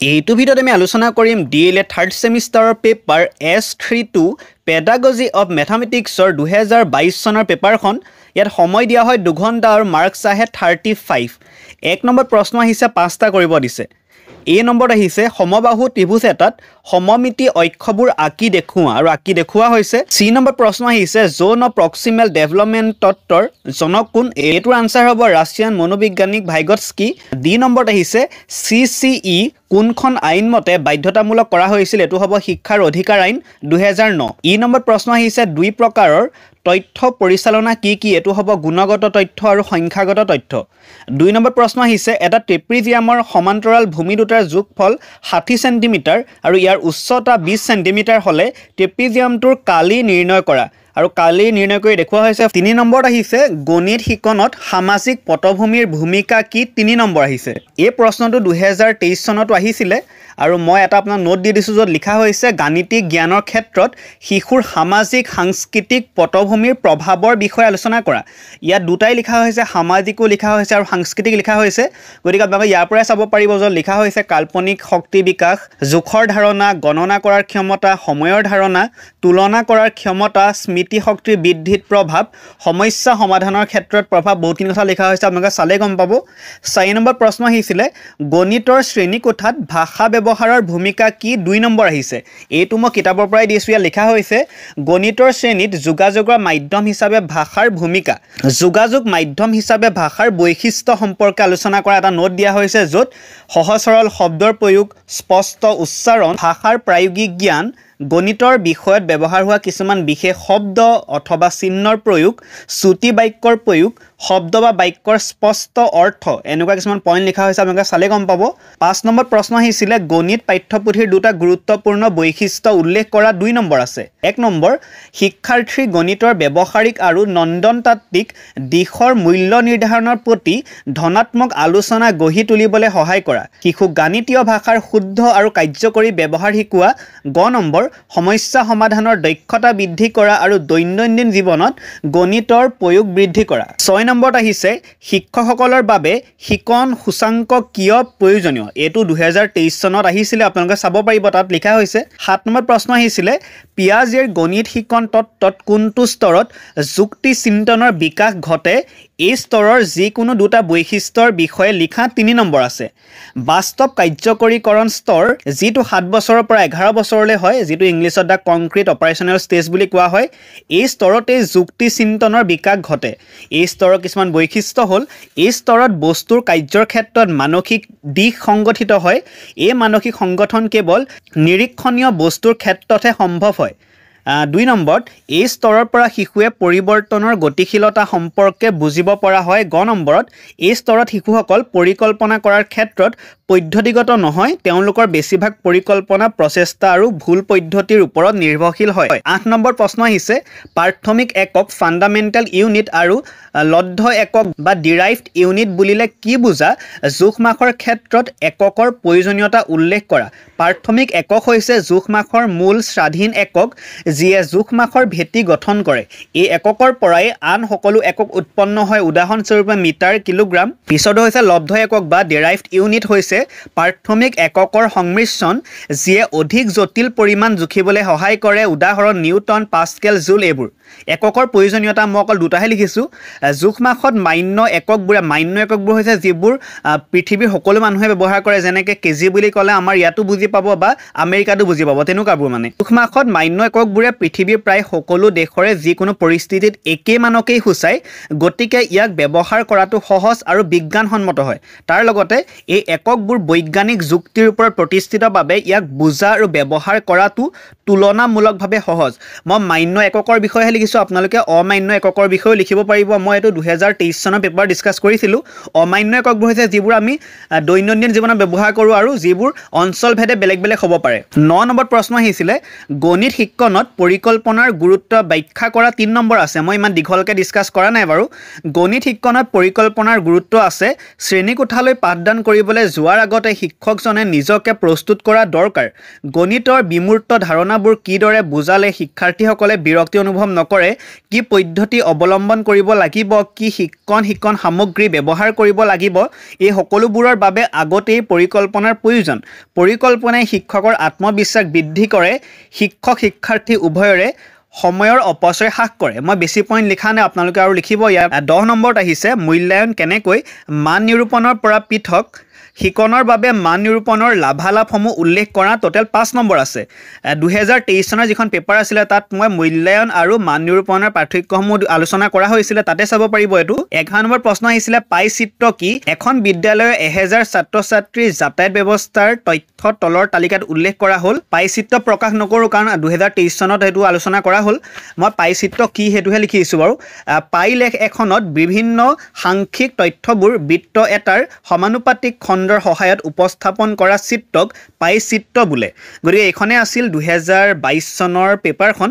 এইটো ভিডিঅ'ত আমি আলোচনা কৰিম DLA থাৰ্ড ছেমিষ্টাৰৰ পেপাৰ S32 পেডাগজি অফ মেথামেটিক্সৰ 2022 চনৰ পেপাৰখন। ইয়াত সময় দিয়া হয় 2 ঘণ্টা আৰু মাৰ্কছ আহে 35। 1 নম্বৰ প্ৰশ্ন আহিছে 5টা কৰিব দিছে। A নম্বৰত আহিছে সমবাহু ত্ৰিভুজ এটাত সমমিতি অক্ষবোৰ আঁকি দেখুওৱা আৰু আঁকি দেখুওৱা হৈছে। C নম্বৰ প্ৰশ্ন আহিছে জোন অফ প্ৰক্সিমেল ডেভেলপমেণ্ট তত্ত্বৰ জনক কোন? এইটোৰ আনসাৰ হ'ব ৰাছিয়ান মনোবিজ্ঞানিক ভাইগটস্কি। D নম্বৰত আহিছে CCE কোনখন আইন মতে বাধ্যতামূলক কৰা হৈছিল? এটো হ'ব শিক্ষাৰ অধিকাৰ আইন 2009। E নম্বৰ প্ৰশ্ন আহিছে দুই প্ৰকাৰৰ তথ্য পৰিচালনা কি কি? এটো হ'ব গুণগত তথ্য আৰু সংখ্যাগত তথ্য। 2 নম্বৰ প্ৰশ্ন আহিছে এটা ট্ৰেপিজিয়ামৰ সমান্তৰাল ভূমি দুটাৰ যোগফল 60 সেন্টিমিটাৰ আৰু ইয়াৰ উচ্চতা 20 সেন্টিমিটাৰ হলে ট্ৰেপিজিয়ামটোৰ কালি নিৰ্ণয় কৰা আৰু কালি নিৰ্ণয় কৰি দেখুওৱা হৈছে। 3 নম্বৰত আহিছে গণিত শিকনত সামাজিক পটভূমিৰ ভূমিকা কি? 3 নম্বৰ আহিছে। এই প্ৰশ্নটো 2023 চনত আহিছিলে আৰু মই এটা আপোনাক নোট দি দিছোঁ য'ত লিখা হৈছে গাণিতিক জ্ঞানৰ ক্ষেত্ৰত শিশুৰ সামাজিক সাংস্কৃতিক পটভূমিৰ প্ৰভাৱৰ বিষয়ে আলোচনা কৰা। ইয়াত দুটাই লিখা হৈছে, সামাজিকো লিখা হৈছে আৰু সাংস্কৃতিক লিখা হৈছে। গতিকে আপোনালোকে ইয়াৰ পৰাই চাব পাৰিব য'ত লিখা হৈছে কাল্পনিক শক্তি বিকাশ, জোখৰ ধাৰণা, গণনা কৰাৰ ক্ষমতা, সময়ৰ ধাৰণা, তুলনা কৰাৰ ক্ষমতা, স্মৃতি শক্তিৰ বৃদ্ধিত প্ৰভাৱ, সমস্যা সমাধানৰ ক্ষেত্ৰত প্ৰভাৱ, বহুতখিনি কথা লিখা হৈছে, আপোনালোকে চালে গম পাব। 4 নম্বৰ প্ৰশ্ন আহিছিলে গণিতৰ শ্ৰেণীকোঠাত ভাষা ব্যৱহাৰৰ ভূমিকা কি? 2 নম্বৰ আহিছে। এইটো মই কিতাপৰ পৰাই দিছোঁ। ইয়াত লিখা হৈছে গণিতৰ শ্ৰেণীত যোগাযোগৰ মাধ্যম হিচাপে ভাষাৰ ভূমিকা, যোগাযোগ মাধ্যম হিচাপে ভাষাৰ বৈশিষ্ট্য সম্পৰ্কে আলোচনা কৰা এটা নোট দিয়া হৈছে য'ত সহজ সৰল শব্দৰ প্ৰয়োগ, স্পষ্ট উচ্চাৰণ, ভাষাৰ প্ৰায়োগিক জ্ঞান, গণিতৰ বিষয়ত ব্যৱহাৰ হোৱা কিছুমান বিশেষ শব্দ অথবা চিহ্নৰ প্ৰয়োগ, চুটি বাক্যৰ প্ৰয়োগ, শব্দ বা বাক্যৰ স্পষ্ট অৰ্থ, এনেকুৱা কিছুমান পইণ্ট লিখা হৈছে, আপোনালোকে চালে গম পাব। 5 নম্বৰ প্ৰশ্ন আহিছিলে গণিত পাঠ্যপুথিৰ দুটা গুৰুত্বপূৰ্ণ বৈশিষ্ট্য উল্লেখ কৰা। 2 নম্বৰ আছে। 1 নম্বৰ শিক্ষাৰ্থীৰ গণিতৰ ব্যৱহাৰিক আৰু নন্দনতাত্ত্বিক দিশৰ মূল্য নিৰ্ধাৰণৰ প্ৰতি ধনাত্মক আলোচনা গঢ়ি তুলিবলৈ সহায় কৰা, শিশুক গাণিতীয় ভাষাৰ শুদ্ধ আৰু কাৰ্যকৰী ব্যৱহাৰ শিকোৱা। গ নম্বৰ সমস্যা সমাধানৰ দক্ষতা বৃদ্ধি কৰা আৰু দৈনন্দিন জীৱনত গণিতৰ প্ৰয়োগ বৃদ্ধি কৰা। 6 নম্বৰত আহিছে শিক্ষকসকলৰ বাবে শিকন সূচাংক কিয় প্ৰয়োজনীয়? এইটো 2023 চনত আহিছিলে, আপোনালোকে চাব পাৰিব, তাত লিখা হৈছে। 7 নম্বৰ প্ৰশ্ন আহিছিলে পিয়াজেৰ গণিত শিকন তত্ত্বত কোনটো স্তৰত যুক্তি চিন্তনৰ বিকাশ ঘটে? এই স্তৰৰ যিকোনো দুটা বৈশিষ্ট্যৰ বিষয়ে লিখা। 3 নম্বৰ আছে বাস্তৱ কাৰ্যকৰীকৰণ স্তৰ যিটো 7 বছৰৰ পৰা 11 বছৰলৈ হয়, যিটো ইংলিছত দ্য কংক্ৰিট অপাৰেশ্যনেল ষ্টেজ বুলি কোৱা হয়। এই স্তৰতেই যুক্তি চিন্তনৰ বিকাশ ঘটে। এই স্তৰৰ কিছুমান বৈশিষ্ট্য হ'ল এই স্তৰত বস্তুৰ কাৰ্যৰ ক্ষেত্ৰত মানসিক দিশ সংগঠিত হয়। এই মানসিক সংগঠন কেৱল নিৰীক্ষণীয় বস্তুৰ ক্ষেত্ৰতহে সম্ভৱ হয়। 2 নম্বৰত এই স্তৰৰ পৰা শিশুৱে পৰিৱৰ্তনৰ গতিশীলতা সম্পৰ্কে বুজিব পৰা হয়। গ নম্বৰত এই স্তৰত শিশুসকল পৰিকল্পনা কৰাৰ ক্ষেত্ৰত পদ্ধতিগত নহয়, তেওঁলোকৰ বেছিভাগ পৰিকল্পনা প্ৰচেষ্টা আৰু ভুল পদ্ধতিৰ ওপৰত নিৰ্ভৰশীল হয়। 8 নম্বৰ প্ৰশ্ন আহিছে প্ৰাথমিক একক ফাণ্ডামেণ্টেল ইউনিট আৰু লব্ধ একক বা ডিৰাইভড ইউনিট বুলিলে কি বুজা? জোখমাখৰ ক্ষেত্ৰত এককৰ প্ৰয়োজনীয়তা উল্লেখ কৰা। প্ৰাথমিক একক হৈছে জোখমাখৰ মূল স্বাধীন একক যিয়ে জোখমাখৰ ভেটি গঠন কৰে। এই এককৰ পৰাই আন সকলো একক উৎপন্ন হয়, উদাহৰণস্বৰূপে মিটাৰ, কিলোগ্ৰাম। পিছতো হৈছে লব্ধ একক বা ডিৰাইভড ইউনিট হৈছে প্ৰাথমিক এককৰ সংমিশ্ৰণ যিয়ে অধিক জটিল পৰিমাণ জুখিবলৈ সহায় কৰে, উদাহৰণ নিউটন, পাস্কেল, জুল এইবোৰ। এককৰ প্ৰয়োজনীয়তা মই অকল দুটাহে লিখিছোঁ। জোখমাখত মান্য এককবোৰ হৈছে যিবোৰ পৃথিৱীৰ সকলো মানুহে ব্যৱহাৰ কৰে, যেনেকৈ কেজি বুলি ক'লে আমাৰ ইয়াতো বুজি পাব বা আমেৰিকাতো বুজি পাব, তেনেকুৱাবোৰ মানে। জোখমাখত মান্য এককবোৰে পৃথিৱীৰ প্ৰায় সকলো দেশৰে যিকোনো পৰিস্থিতিত একেই মানকেই সূচায়, গতিকে ইয়াক ব্যৱহাৰ কৰাটো সহজ আৰু বিজ্ঞানসন্মত হয়। তাৰ লগতে এই এককবোৰ বৈজ্ঞানিক যুক্তিৰ ওপৰত প্ৰতিষ্ঠিত বাবে ইয়াক বুজা আৰু ব্যৱহাৰ কৰাটো তুলনামূলকভাৱে সহজ। মই মান্য এককৰ বিষয়েহে লিখিছোঁ, আপোনালোকে অমান্য এককৰ বিষয়েও লিখিব পাৰিব। মই এইটো 2023 চনৰ পেপাৰ ডিছকাছ কৰিছিলোঁ। অমান্য এককবোৰ হৈছে যিবোৰ আমি দৈনন্দিন জীৱনত ব্যৱহাৰ কৰোঁ আৰু যিবোৰ অঞ্চলভেদে বেলেগ বেলেগ হ'ব পাৰে। 9 নম্বৰ প্ৰশ্ন আহিছিলে গণিত শিক্ষণত পৰিকল্পনাৰ গুৰুত্ব ব্যাখ্যা কৰা 3 নম্বৰ আছে মই ইমান দীঘলকৈ ডিসকাস কৰা নাই বাৰু গণিত শিক্ষণত পৰিকল্পনাৰ গুৰুত্ব আছে শ্ৰেণীকোঠালৈ পাঠদান কৰিবলৈ যোৱাৰ আগতে শিক্ষকজনে নিজকে প্ৰস্তুত কৰা দৰকাৰ গণিতৰ বিমূৰ্ত ধাৰণাবোৰ কিদৰে বুজালে শিক্ষাৰ্থীসকলে বিৰক্তি অনুভৱ নকৰে কি পদ্ধতি অৱলম্বন কৰিব লাগিব কি শিক্ষণ সামগ্ৰী ব্যৱহাৰ কৰিব লাগিব এই সকলোবোৰৰ বাবে আগতেই পৰিকল্পনাৰ প্ৰয়োজন পৰিকল্পনাই শিক্ষকৰ আত্মবিশ্বাস বৃদ্ধি কৰে শিক্ষক শিক্ষাৰ্থী উভয়ৰে সময়ৰ অপচয় হ্ৰাস কৰে মই বেছি পইণ্ট লিখা নাই আপোনালোকে আৰু লিখিব ইয়াত 10 নম্বৰত আহিছে মূল্যায়ন কেনেকৈ মান নিৰূপণৰ পৰা পৃথক শিকনৰ বাবে মান নিৰূপণৰ লাভালাভসমূহ উল্লেখ কৰা টোটেল 5 নম্বৰ আছে 2023 চনৰ যিখন পেপাৰ আছিল তাত মই মূল্যায়ন আৰু মান নিৰূপণৰ পাৰ্থক্যসমূহ আলোচনা কৰা হৈছিল তাতে চাব পাৰিব এটো 11 নম্বৰ প্ৰশ্ন আহিছিল পাই চিত্ৰ কি এখন বিদ্যালয়ৰ 1000 ছাত্ৰ ছাত্ৰীৰ যাতায়াত ব্যৱস্থাৰ তথ্য তলৰ তালিকাত উল্লেখ কৰা হ'ল পাই চিত্ৰ প্ৰকাশ নকৰো কাৰণ 2023 চনত এটো আলোচনা কৰা হ'ল মই পাই চিত্ৰ কি হেতুহে লিখিছো বাৰু পাই লেখ এখনত বিভিন্ন সাংখ্যিক তথ্যবোৰ বৃত্ত এটাৰ সমানুপাতিক খণ্ডৰ সহায়ত উপস্থাপন কৰা চিত্ৰক পাই চিত্ৰ বোলে গতিকে এখনে আছিল 2022 চনৰ পেপাৰখন